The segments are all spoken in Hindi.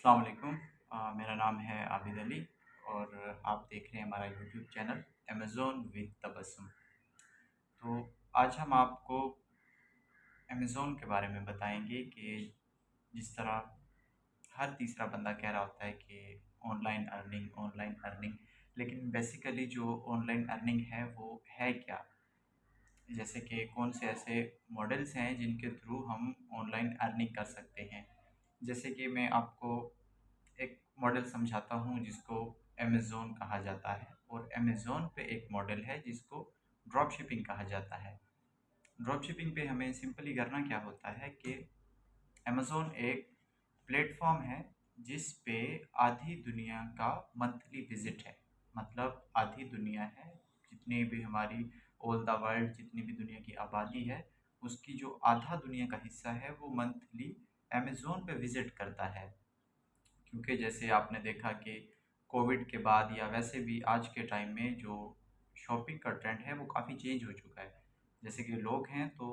अस्सलाम वालेकुम। मेरा नाम है आबिद अली और आप देख रहे हैं हमारा YouTube channel Amazon with Tabassum. तो आज हम आपको अमेज़न के बारे में बताएंगे कि जिस तरह हर तीसरा बंदा कह रहा होता है कि ऑनलाइन अर्निंग, लेकिन बेसिकली जो ऑनलाइन अर्निंग है वो है क्या? जैसे कि कौन से ऐसे मॉडल्स हैं जिनके थ्रू हम ऑनलाइन अर्निंग कर सकते हैं। जैसे कि मैं आपको एक मॉडल समझाता हूँ जिसको अमेज़न कहा जाता है, और अमेज़न पे एक मॉडल है जिसको ड्रॉप शिपिंग कहा जाता है। ड्रॉप शिपिंग पे हमें सिंपली करना क्या होता है कि अमेज़न एक प्लेटफ़ॉर्म है जिस पे आधी दुनिया का मंथली विज़िट है। मतलब आधी दुनिया है, जितनी भी हमारी ऑल द वर्ल्ड जितनी भी दुनिया की आबादी है, उसकी जो आधा दुनिया का हिस्सा है वो मंथली अमेज़न पे विज़िट करता है। क्योंकि जैसे आपने देखा कि कोविड के बाद या वैसे भी आज के टाइम में जो शॉपिंग का ट्रेंड है वो काफ़ी चेंज हो चुका है। जैसे कि लोग हैं तो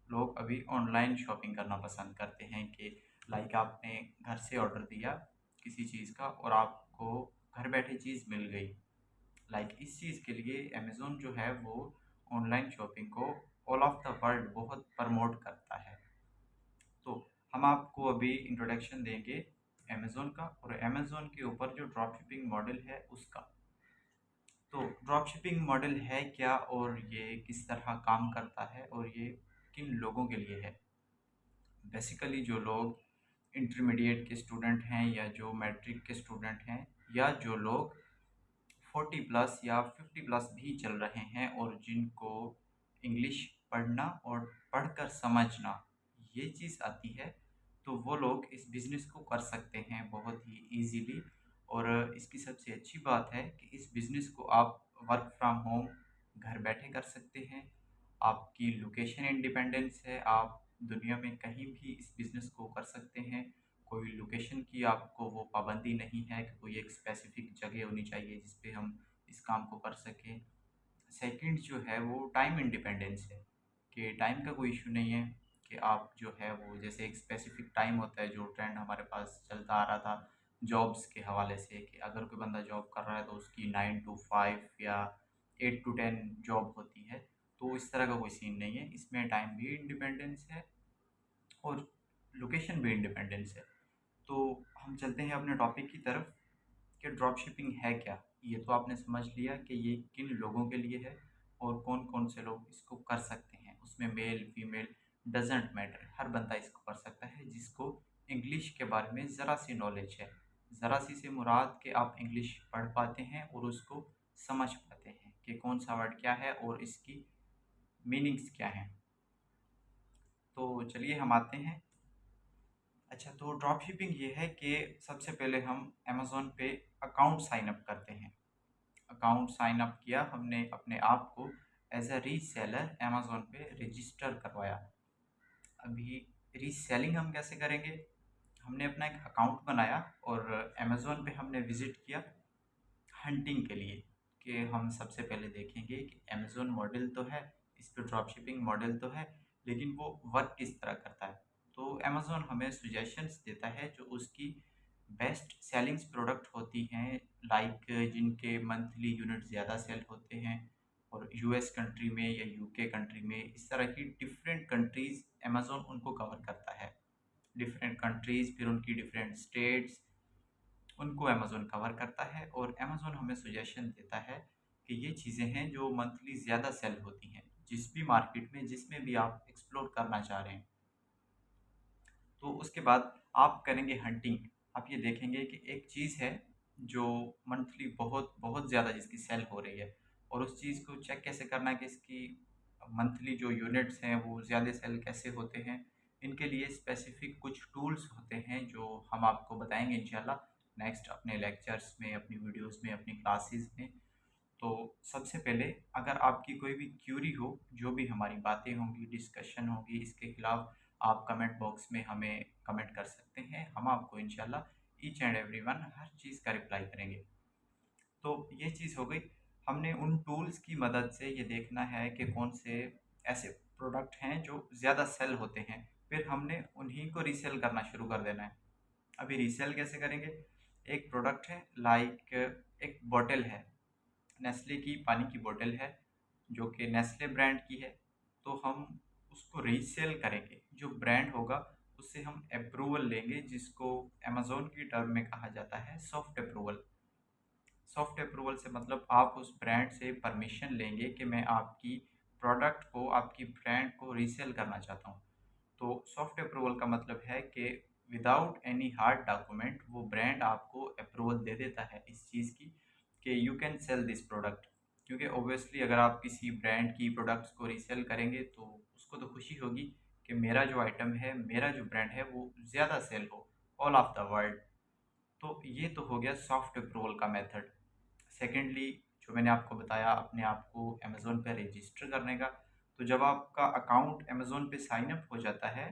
लोग अभी ऑनलाइन शॉपिंग करना पसंद करते हैं कि लाइक आपने घर से ऑर्डर दिया किसी चीज़ का और आपको घर बैठे चीज़ मिल गई। लाइक इस चीज़ के लिए अमेज़न जो है वो ऑनलाइन शॉपिंग को ऑल ऑफ द वर्ल्ड बहुत प्रमोट करता है। तो हम आपको अभी इंट्रोडक्शन देंगे अमेज़न का और अमेज़न के ऊपर जो ड्रॉप शिपिंग मॉडल है उसका। तो ड्रॉप शिपिंग मॉडल है क्या और ये किस तरह काम करता है और ये किन लोगों के लिए है? बेसिकली जो लोग इंटरमीडिएट के स्टूडेंट हैं या जो मैट्रिक के स्टूडेंट हैं या जो लोग 40 प्लस या 50 प्लस भी चल रहे हैं और जिनको इंग्लिश पढ़ना और पढ़कर समझना ये चीज़ आती है, तो वो लोग इस बिज़नेस को कर सकते हैं बहुत ही ईज़िली। और इसकी सबसे अच्छी बात है कि इस बिज़नेस को आप वर्क फ्रॉम होम घर बैठे कर सकते हैं। आपकी लोकेशन इंडिपेंडेंस है, आप दुनिया में कहीं भी इस बिज़नेस को कर सकते हैं। कोई लोकेशन की आपको वो पाबंदी नहीं है कि कोई एक स्पेसिफ़िक जगह होनी चाहिए जिस पे हम इस काम को कर सकें। सेकंड जो है वो टाइम इंडिपेंडेंस है, कि टाइम का कोई इश्यू नहीं है कि आप जो है वो जैसे एक स्पेसिफ़िक टाइम होता है जो ट्रेंड हमारे पास चलता आ रहा था जॉब्स के हवाले से, कि अगर कोई बंदा जॉब कर रहा है तो उसकी 9 टू 5 या 8 टू 10 जॉब होती है। तो इस तरह का कोई सीन नहीं है, इसमें टाइम भी इंडिपेंडेंस है और लोकेशन भी इंडिपेंडेंस है। तो हम चलते हैं अपने टॉपिक की तरफ कि ड्रॉप शिपिंग है क्या। ये तो आपने समझ लिया कि ये किन लोगों के लिए है और कौन कौन से लोग इसको कर सकते हैं। उसमें मेल फीमेल डजेंट मैटर, हर बंदा इसको कर सकता है जिसको इंग्लिश के बारे में ज़रा सी नॉलेज है। ज़रा सी से मुराद कि आप इंग्लिश पढ़ पाते हैं और उसको समझ पाते हैं कि कौन सा वर्ड क्या है और इसकी मीनिंग्स क्या हैं। तो चलिए हम आते हैं। अच्छा, तो ड्रॉप शिपिंग ये है कि सबसे पहले हम अमेज़न पे अकाउंट साइन अप करते हैं। अकाउंट साइन अप किया हमने, अपने आप को एज अ रीसेलर अमेज़न पे रजिस्टर करवाया। अभी रीसेलिंग हम कैसे करेंगे? हमने अपना एक अकाउंट बनाया और अमेज़न पे हमने विज़िट किया हंटिंग के लिए, कि हम सबसे पहले देखेंगे कि अमेज़न मॉडल तो है, इस पे ड्रॉप शिपिंग मॉडल तो है, लेकिन वो वर्क किस तरह करता है। तो अमेज़न हमें सजेशंस देता है जो उसकी बेस्ट सेलिंग्स प्रोडक्ट होती हैं, लाइक जिनके मंथली यूनिट ज़्यादा सेल होते हैं। और यूएस कंट्री में या यूके कंट्री में इस तरह की डिफरेंट कंट्रीज़ अमेज़न उनको कवर करता है। डिफरेंट कंट्रीज़ फिर उनकी डिफरेंट स्टेट्स, उनको अमेज़न कवर करता है और अमेज़न हमें सजेशन देता है कि ये चीज़ें हैं जो मंथली ज़्यादा सेल होती हैं, जिस भी मार्केट में जिसमें भी आप एक्सप्लोर करना चाह रहे हैं। तो उसके बाद आप करेंगे हंटिंग। आप ये देखेंगे कि एक चीज़ है जो मंथली बहुत बहुत ज़्यादा जिसकी सेल हो रही है, और उस चीज़ को चेक कैसे करना है कि इसकी मंथली जो यूनिट्स हैं वो ज़्यादा सेल कैसे होते हैं। इनके लिए स्पेसिफिक कुछ टूल्स होते हैं जो हम आपको बताएंगे इंशाल्लाह नेक्स्ट अपने लेक्चर्स में, अपनी वीडियोस में, अपनी क्लासेस में। तो सबसे पहले अगर आपकी कोई भी क्यूरी हो, जो भी हमारी बातें होंगी, डिस्कशन होगी, इसके खिलाफ आप कमेंट बॉक्स में हमें कमेंट कर सकते हैं। हम आपको इंशाल्लाह ईच एंड एवरीवन हर चीज़ का रिप्लाई करेंगे। तो ये चीज़ हो गई। हमने उन टूल्स की मदद से ये देखना है कि कौन से ऐसे प्रोडक्ट हैं जो ज़्यादा सेल होते हैं, फिर हमने उन्हीं को रीसेल करना शुरू कर देना है। अभी रीसेल कैसे करेंगे? एक प्रोडक्ट है, लाइक एक बॉटल है, नेस्ले की पानी की बोतल है, जो कि नेस्ले ब्रांड की है। तो हम उसको रीसेल करेंगे। जो ब्रांड होगा उससे हम अप्रूवल लेंगे, जिसको अमेज़न की टर्म में कहा जाता है सॉफ्ट अप्रूवल। सॉफ्ट अप्रूवल से मतलब आप उस ब्रांड से परमिशन लेंगे कि मैं आपकी प्रोडक्ट को, आपकी ब्रांड को रीसेल करना चाहता हूँ। तो सॉफ्ट अप्रूवल का मतलब है कि विदाउट एनी हार्ड डॉक्यूमेंट वो ब्रांड आपको अप्रूवल दे देता है इस चीज़ की कि you can sell this product. क्योंकि ऑब्वियसली अगर आप किसी ब्रांड की प्रोडक्ट्स को रीसेल करेंगे तो उसको तो खुशी होगी कि मेरा जो आइटम है, मेरा जो ब्रांड है वो ज़्यादा सेल हो ऑल ऑफ द वर्ल्ड। तो ये तो हो गया सॉफ्ट अप्रूवल का मेथड। सेकेंडली, जो मैंने आपको बताया अपने आप को अमेज़न पे रजिस्टर करने का, तो जब आपका अकाउंट अमेज़न पे साइन अप हो जाता है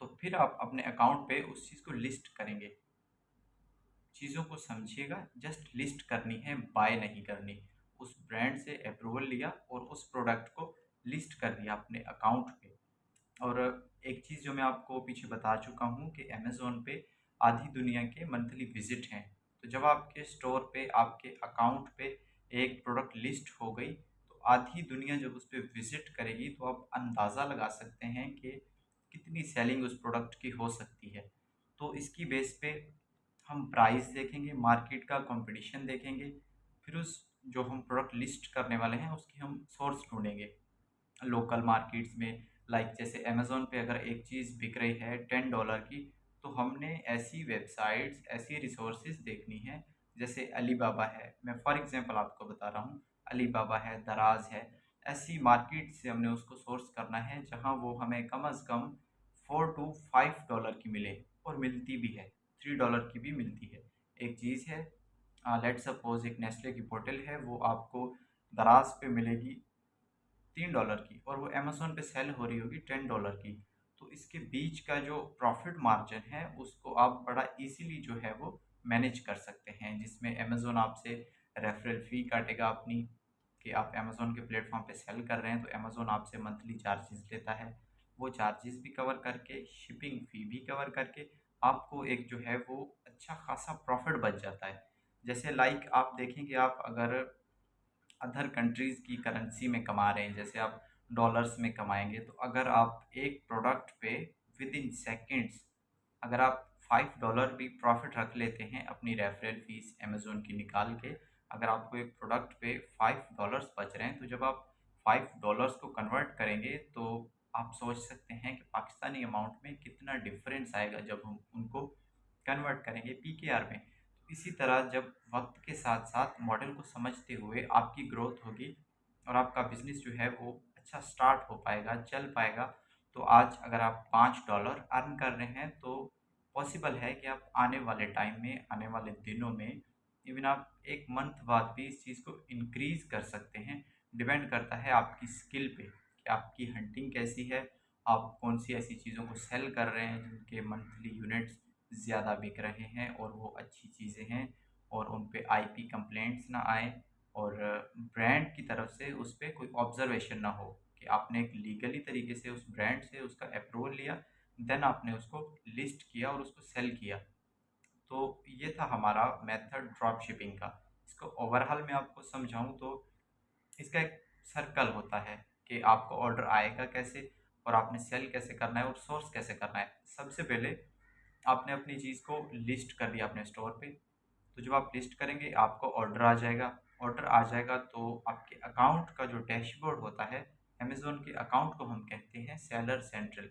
तो फिर आप अपने अकाउंट पे उस चीज़ को लिस्ट करेंगे। चीज़ों को समझिएगा, जस्ट लिस्ट करनी है, बाय नहीं करनी। उस ब्रांड से अप्रूवल लिया और उस प्रोडक्ट को लिस्ट कर दिया अपने अकाउंट पे। और एक चीज़ जो मैं आपको पीछे बता चुका हूँ कि अमेज़न पे आधी दुनिया के मंथली विज़िट हैं। तो जब आपके स्टोर पे, आपके अकाउंट पे एक प्रोडक्ट लिस्ट हो गई, तो आधी दुनिया जब उस पे विज़िट करेगी, तो आप अंदाज़ा लगा सकते हैं कि कितनी सेलिंग उस प्रोडक्ट की हो सकती है। तो इसकी बेस पे हम प्राइस देखेंगे, मार्केट का कंपटीशन देखेंगे, फिर उस जो हम प्रोडक्ट लिस्ट करने वाले हैं, उसकी हम सोर्स ढूँढेंगे। लोकल मार्केट्स में, लाइक जैसे अमेज़न पे अगर एक चीज़ बिक रही है $10 की, तो हमने ऐसी वेबसाइट्स, ऐसी रिसोर्सेज़ देखनी है, जैसे अलीबाबा है, मैं फॉर एग्ज़ाम्पल आपको बता रहा हूँ, अलीबाबा है, दराज़ है, ऐसी मार्केट से हमने उसको सोर्स करना है जहाँ वो हमें कम से कम 4 टू $5 की मिले, और मिलती भी है, $3 की भी मिलती है। एक चीज़ है, लेट्स सपोज़ एक नेस्ले की बोतल है, वो आपको दराज़ पे मिलेगी $3 की, और वो अमेज़न पे सेल हो रही होगी $10 की। तो इसके बीच का जो प्रॉफ़िट मार्जिन है, उसको आप बड़ा ईज़िली जो है वो मैनेज कर सकते हैं, जिसमें अमेज़न आपसे रेफ़रल फ़ी काटेगा अपनी, कि आप अमेज़न के प्लेटफ़ॉर्म पे सेल कर रहे हैं, तो अमेज़न आपसे मंथली चार्जेज़ लेता है। वो चार्जेज़ भी कवर करके, शिपिंग फ़ी भी कवर करके, आपको एक जो है वो अच्छा खासा प्रॉफ़िट बच जाता है। जैसे लाइक आप देखेंगे, आप अगर अदर कंट्रीज़ की करेंसी में कमा रहे हैं, जैसे आप डॉलर्स में कमाएँगे, तो अगर आप एक प्रोडक्ट पे विदिन सेकंड्स अगर आप $5 भी प्रॉफ़िट रख लेते हैं अपनी रेफ़रल फ़ीस अमेज़न की निकाल के, अगर आपको एक प्रोडक्ट पे $5 बच रहे हैं, तो जब आप $5 को कन्वर्ट करेंगे, तो आप सोच सकते हैं कि पाकिस्तानी अमाउंट में कितना डिफ़रेंस आएगा जब हम उनको कन्वर्ट करेंगे पीकेआर में। तो इसी तरह जब वक़्त के साथ-साथ मॉडल को समझते हुए आपकी ग्रोथ होगी और आपका बिज़नेस जो है वो अच्छा स्टार्ट हो पाएगा, चल पाएगा। तो आज अगर आप $5 अर्न कर रहे हैं, तो पॉसिबल है कि आप आने वाले टाइम में, आने वाले दिनों में, इवन आप 1 मंथ बाद भी इस चीज़ को इंक्रीज़ कर सकते हैं। डिपेंड करता है आपकी स्किल पे कि आपकी हंटिंग कैसी है, आप कौन-सी ऐसी चीज़ों को सेल कर रहे हैं जिनके मंथली यूनिट्स ज़्यादा बिक रहे हैं और वो अच्छी चीज़ें हैं, और उन पे आईपी कंप्लेंट्स ना आए, और ब्रांड की तरफ से उस पे कोई ऑब्ज़र्वेशन ना हो कि आपने एक लीगली तरीके से उस ब्रांड से उसका अप्रूवल लिया, देन आपने उसको लिस्ट किया और उसको सेल किया। तो ये था हमारा मेथड ड्रॉप शिपिंग का। इसको ओवरऑल मैं आपको समझाऊँ तो इसका एक सर्कल होता है कि आपको ऑर्डर आएगा कैसे, और आपने सेल कैसे करना है, और सोर्स कैसे करना है। सबसे पहले आपने अपनी चीज़ को लिस्ट कर दिया अपने स्टोर पे, तो जब आप लिस्ट करेंगे आपको ऑर्डर आ जाएगा। ऑर्डर आ जाएगा तो आपके अकाउंट का जो डैशबोर्ड होता है, अमेज़न के अकाउंट को हम कहते हैं सेलर सेंट्रल।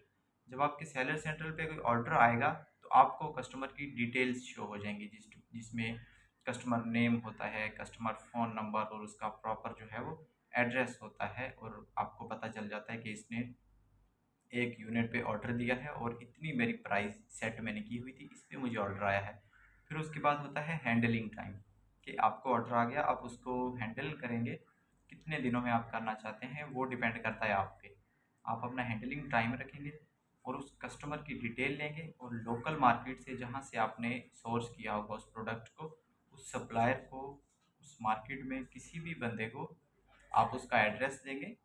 जब आपके सेलर सेंट्रल पे कोई ऑर्डर आएगा, तो आपको कस्टमर की डिटेल्स शो हो जाएँगी, जिसमें कस्टमर नेम होता है, कस्टमर फ़ोन नंबर, और उसका प्रॉपर जो है वो एड्रेस होता है, और आपको पता चल जाता है कि इसने एक यूनिट पे ऑर्डर दिया है और इतनी मेरी प्राइस सेट मैंने की हुई थी, इस पे मुझे ऑर्डर आया है। फिर उसके बाद होता है हैंडलिंग टाइम, कि आपको ऑर्डर आ गया, आप उसको हैंडल करेंगे, कितने दिनों में आप करना चाहते हैं वो डिपेंड करता है आप पे। आप अपना हैंडलिंग टाइम रखेंगे और उस कस्टमर की डिटेल लेंगे, और लोकल मार्केट से जहाँ से आपने सोर्स किया होगा उस प्रोडक्ट को, उस सप्लायर को, उस मार्केट में किसी भी बंदे को आप उसका एड्रेस देंगे,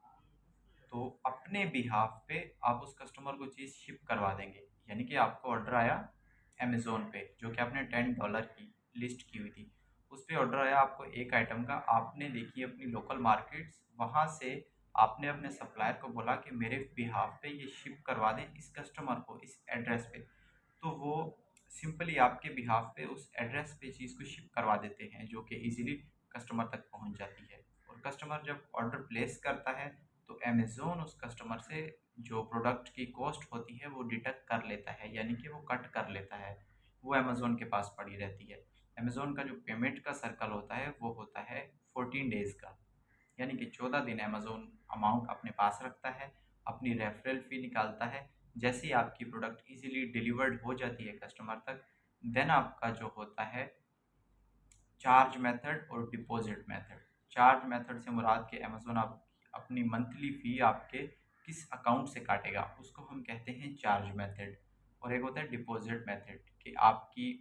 तो अपने बिहाफ़ पे आप उस कस्टमर को चीज़ शिप करवा देंगे। यानी कि आपको ऑर्डर आया, अमेज़न पे, जो कि आपने $10 की लिस्ट की हुई थी। उस पे ऑर्डर आया आपको एक आइटम का, आपने देखी अपनी लोकल मार्केट्स, वहाँ से आपने अपने सप्लायर को बोला कि मेरे बिहाफ़ पे ये शिप करवा दें इस कस्टमर को, इस एड्रेस पे। तो वो सिंपली आपके बिहाफ़ पे उस एड्रेस पे चीज़ को शिप करवा देते हैं, जो कि ईज़िली कस्टमर तक पहुँच जाती है। और कस्टमर जब ऑर्डर प्लेस करता है, तो अमेज़न उस कस्टमर से जो प्रोडक्ट की कॉस्ट होती है, वो डिडक्ट कर लेता है, यानी कि वो कट कर लेता है। वो अमेज़न के पास पड़ी रहती है। अमेज़न का जो पेमेंट का सर्कल होता है, वो होता है 14 डेज़ का। यानी कि 14 दिन अमेज़न अमाउंट अपने पास रखता है, अपनी रेफरल फ़ी निकालता है। जैसे ही आपकी प्रोडक्ट ईज़िली डिलीवर्ड हो जाती है कस्टमर तक, देन आपका जो होता है चार्ज मेथड और डिपॉज़िट मेथड। चार्ज मेथड से मुराद कि अमेज़न आप अपनी मंथली फ़ी आपके किस अकाउंट से काटेगा, उसको हम कहते हैं चार्ज मेथड। और एक होता है डिपॉज़िट मेथड कि आपकी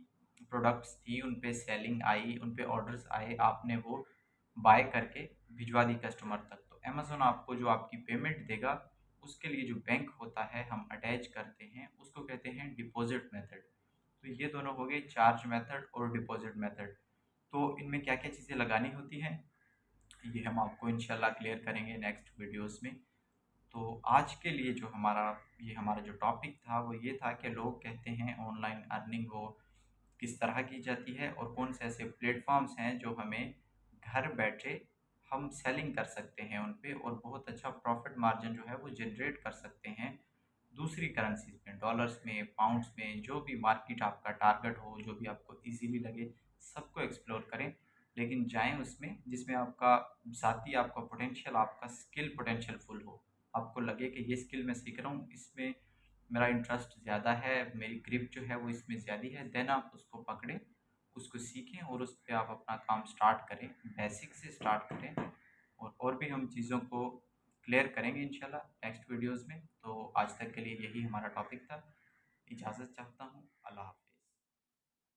प्रोडक्ट्स थी, उन पे सेलिंग आई, उन पे ऑर्डर्स आए, आपने वो बाय करके भिजवा दी कस्टमर तक। तो अमेज़न आपको जो आपकी पेमेंट देगा, उसके लिए जो बैंक होता है हम अटैच करते हैं, उसको कहते हैं डिपॉज़िट मेथड। तो ये दोनों हो गए चार्ज मेथड और डिपॉज़िट मेथड। तो इनमें क्या-क्या चीज़ें लगानी होती हैं, ये हम आपको इंशाल्लाह क्लियर करेंगे नेक्स्ट वीडियोज़ में। तो आज के लिए जो हमारा जो टॉपिक था, वो ये था कि लोग कहते हैं ऑनलाइन अर्निंग वो किस तरह की जाती है और कौन से ऐसे प्लेटफ़ॉर्म्स हैं जो हमें घर बैठे हम सेलिंग कर सकते हैं उन पे और बहुत अच्छा प्रॉफ़िट मार्जिन जो है वो जनरेट कर सकते हैं दूसरी करेंसीज़ में, डॉलर्स में, पाउंड्स में, जो भी मार्केट आपका टारगेट हो, जो भी आपको ईज़िली लगे, सबको एक्सप्लोर करें। लेकिन जाएँ उसमें जिसमें आपका ज़ाती आपका पोटेंशियल, आपका स्किल पोटेंशियल फुल हो। आपको लगे कि ये स्किल मैं सीख रहा हूँ, इसमें मेरा इंटरेस्ट ज़्यादा है, मेरी ग्रिप जो है वो इसमें ज़्यादा है, देन आप उसको पकड़ें, उसको सीखें और उस पे आप अपना काम स्टार्ट करें। बेसिक से स्टार्ट करें और भी हम चीज़ों को क्लियर करेंगे इंशाल्लाह नेक्स्ट वीडियोज़ में। तो आज तक के लिए यही हमारा टॉपिक था। इजाज़त चाहता हूँ। अल्लाह हाफ़िज़।